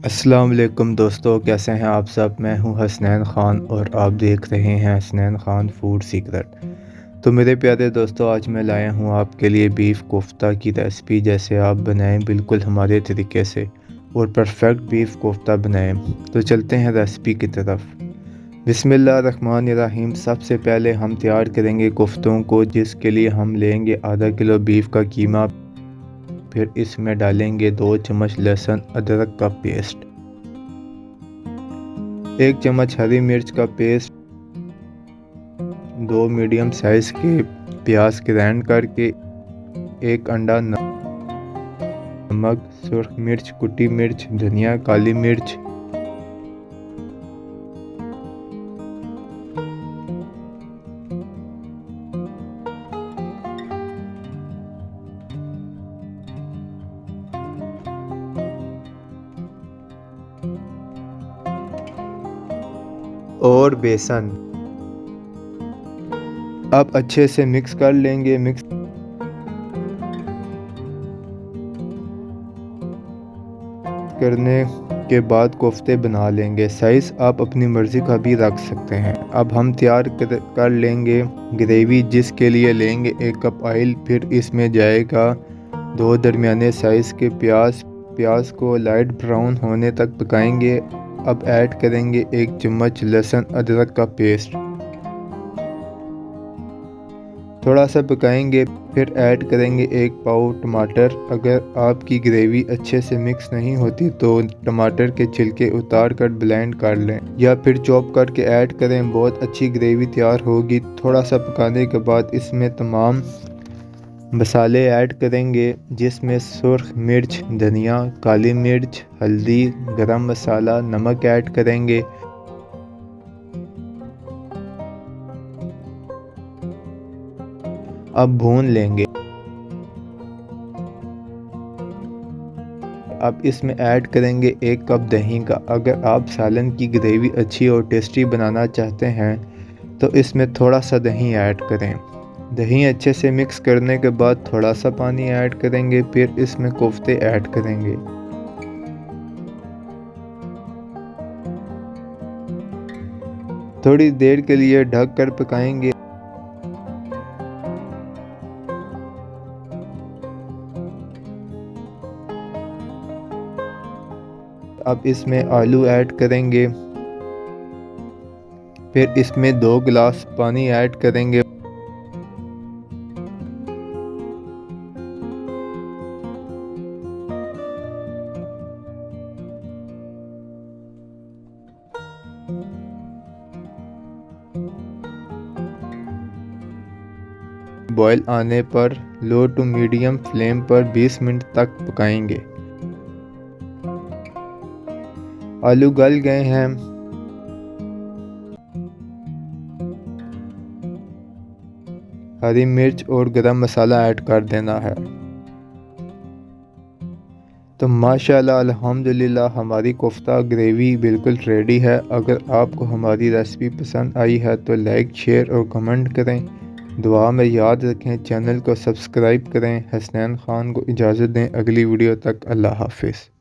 अस्सलाम वालेकुम दोस्तों, कैसे हैं आप सब। मैं हूं हसनैन ख़ान और आप देख रहे हैं हसनैन ख़ान फूड सीक्रेट। तो मेरे प्यारे दोस्तों, आज मैं लाया हूं आपके लिए बीफ कोफ्ता की रेसिपी। जैसे आप बनाएं बिल्कुल हमारे तरीके से और परफेक्ट बीफ कोफ्ता बनाएं। तो चलते हैं रेसिपी की तरफ। बिस्मिल्लाहिर्रहमानिर्रहीम। सबसे पहले हम तैयार करेंगे कोफ्तों को, जिसके लिए हम लेंगे आधा किलो बीफ का कीमा। फिर इसमें डालेंगे 2 चम्मच लहसुन अदरक का पेस्ट, 1 चम्मच हरी मिर्च का पेस्ट, 2 मीडियम साइज के प्याज ग्राइंड करके, 1 अंडा, नमक, सुर्ख मिर्च, कुटी मिर्च, धनिया, काली मिर्च, और बेसन। अब अच्छे से मिक्स कर लेंगे। मिक्स करने के बाद कोफ्ते बना लेंगे। साइज़ आप अपनी मर्ज़ी का भी रख सकते हैं। अब हम तैयार कर लेंगे ग्रेवी, जिसके लिए लेंगे 1 कप ऑयल। फिर इसमें जाएगा 2 दरमियाने साइज़ के प्याज। प्याज को लाइट ब्राउन होने तक पकाएंगे। अब ऐड करेंगे 1 चम्मच लहसुन अदरक का पेस्ट, थोड़ा सा पकाएंगे। फिर ऐड करेंगे 1 पाव टमाटर। अगर आपकी ग्रेवी अच्छे से मिक्स नहीं होती तो टमाटर के छिलके उतार कर ब्लेंड कर लें या फिर चॉप करके ऐड करें। बहुत अच्छी ग्रेवी तैयार होगी। थोड़ा सा पकाने के बाद इसमें तमाम मसाले ऐड करेंगे, जिसमें सुर्ख मिर्च, धनिया, काली मिर्च, हल्दी, गरम मसाला, नमक ऐड करेंगे। अब भून लेंगे। अब इसमें ऐड करेंगे 1 कप दही का। अगर आप सालन की ग्रेवी अच्छी और टेस्टी बनाना चाहते हैं तो इसमें थोड़ा सा दही ऐड करें। दही अच्छे से मिक्स करने के बाद थोड़ा सा पानी ऐड करेंगे। फिर इसमें कोफ्ते ऐड करेंगे। थोड़ी देर के लिए ढक कर पकाएंगे। अब इसमें आलू ऐड करेंगे। फिर इसमें 2 गिलास पानी ऐड करेंगे। बॉयल आने पर लो टू मीडियम फ्लेम पर 20 मिनट तक पकाएंगे। आलू गल गए हैं। हरी मिर्च और गरम मसाला ऐड कर देना है। तो माशाल्लाह अल्हम्दुलिल्लाह हमारी कोफ्ता ग्रेवी बिल्कुल रेडी है। अगर आपको हमारी रेसिपी पसंद आई है तो लाइक, शेयर और कमेंट करें। दुआ में याद रखें, चैनल को सब्सक्राइब करें। हसनैन ख़ान को इजाज़त दें। अगली वीडियो तक अल्लाह हाफिज़।